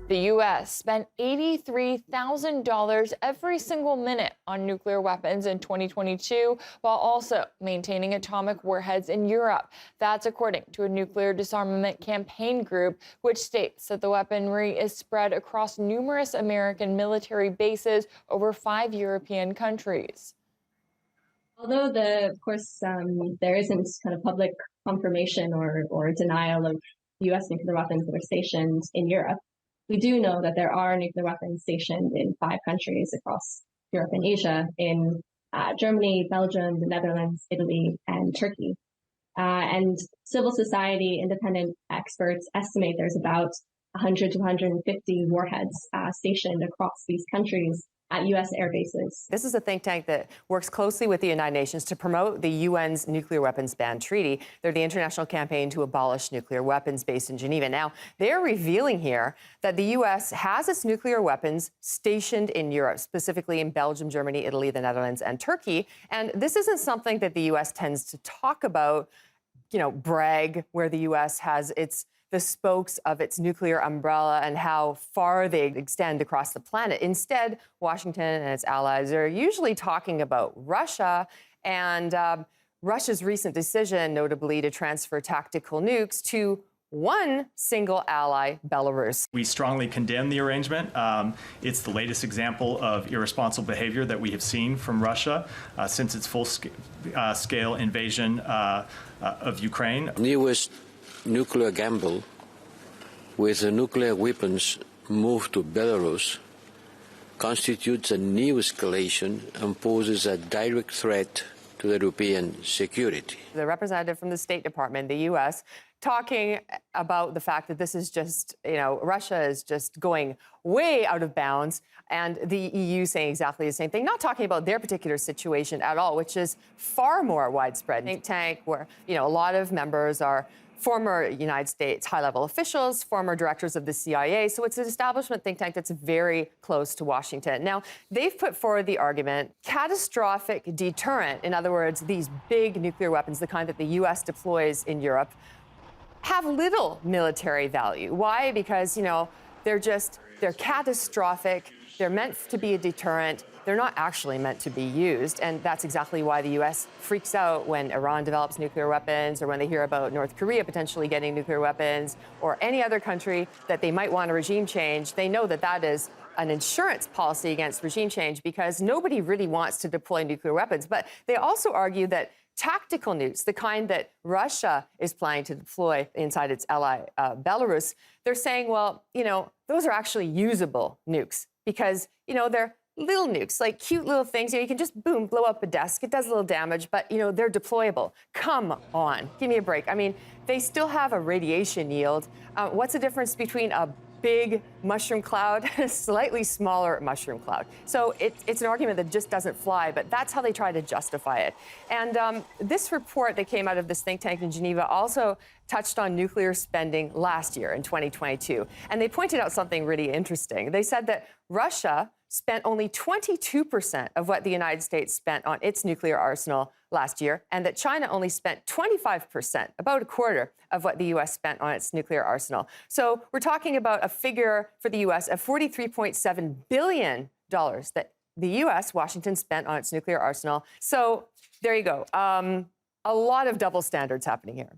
The U.S. spent $83,000 every single minute on nuclear weapons in 2022, while also maintaining atomic warheads in Europe. That's according to a nuclear disarmament campaign group, which states that the weaponry is spread across numerous American military bases over 5 European countries. Although of course, there isn't kind of public confirmation or denial of U.S. nuclear weapons that are stationed in Europe, we do know that there are nuclear weapons stationed in 5 countries across Europe and Asia, in Germany, Belgium, the Netherlands, Italy, and Turkey. And civil society independent experts estimate there's about 100 to 150 warheads stationed across these countries at U.S. air bases. This is a think tank that works closely with the United Nations to promote the UN's nuclear weapons ban treaty. They're the international campaign to abolish nuclear weapons based in Geneva. Now, they're revealing here that the U.S. has its nuclear weapons stationed in Europe, specifically in Belgium, Germany, Italy, the Netherlands, and Turkey. And this isn't something that the U.S. tends to talk about, brag where the U.S. has the spokes of its nuclear umbrella and how far they extend across the planet. Instead, Washington and its allies are usually talking about Russia and Russia's recent decision, notably, to transfer tactical nukes to one single ally, Belarus. We strongly condemn the arrangement. It's the latest example of irresponsible behavior that we have seen from Russia since its full-scale invasion of Ukraine. Newest nuclear gamble with the nuclear weapons moved to Belarus constitutes a new escalation and poses a direct threat to the European security. The representative from the State Department, the U.S., talking about the fact that this is just, Russia is just going way out of bounds, and the EU saying exactly the same thing, not talking about their particular situation at all, which is far more widespread. Think tank where, a lot of members are former United States high-level officials, former directors of the CIA. So it's an establishment think tank that's very close to Washington. Now, they've put forward the argument, catastrophic deterrent, in other words, these big nuclear weapons, the kind that the U.S. deploys in Europe, have little military value. Why? Because, they're catastrophic. They're meant to be a deterrent. They're not actually meant to be used. And that's exactly why the U.S. freaks out when Iran develops nuclear weapons or when they hear about North Korea potentially getting nuclear weapons or any other country that they might want a regime change. They know that that is an insurance policy against regime change because nobody really wants to deploy nuclear weapons. But they also argue that tactical nukes, the kind that Russia is planning to deploy inside its ally, Belarus, they're saying, well, those are actually usable nukes because, they're little nukes, like cute little things. You can just, boom, blow up a desk. It does a little damage, but, they're deployable. Come on, give me a break. I mean, they still have a radiation yield. What's the difference between a big mushroom cloud and a slightly smaller mushroom cloud? So it's an argument that just doesn't fly, but that's how they try to justify it. And this report that came out of this think tank in Geneva also touched on nuclear spending last year in 2022. And they pointed out something really interesting. They said that Russia spent only 22% of what the United States spent on its nuclear arsenal last year, and that China only spent 25%, about a quarter of what the U.S. spent on its nuclear arsenal. So we're talking about a figure for the U.S. of $43.7 billion that the U.S., Washington, spent on its nuclear arsenal. So there you go. A lot of double standards happening here.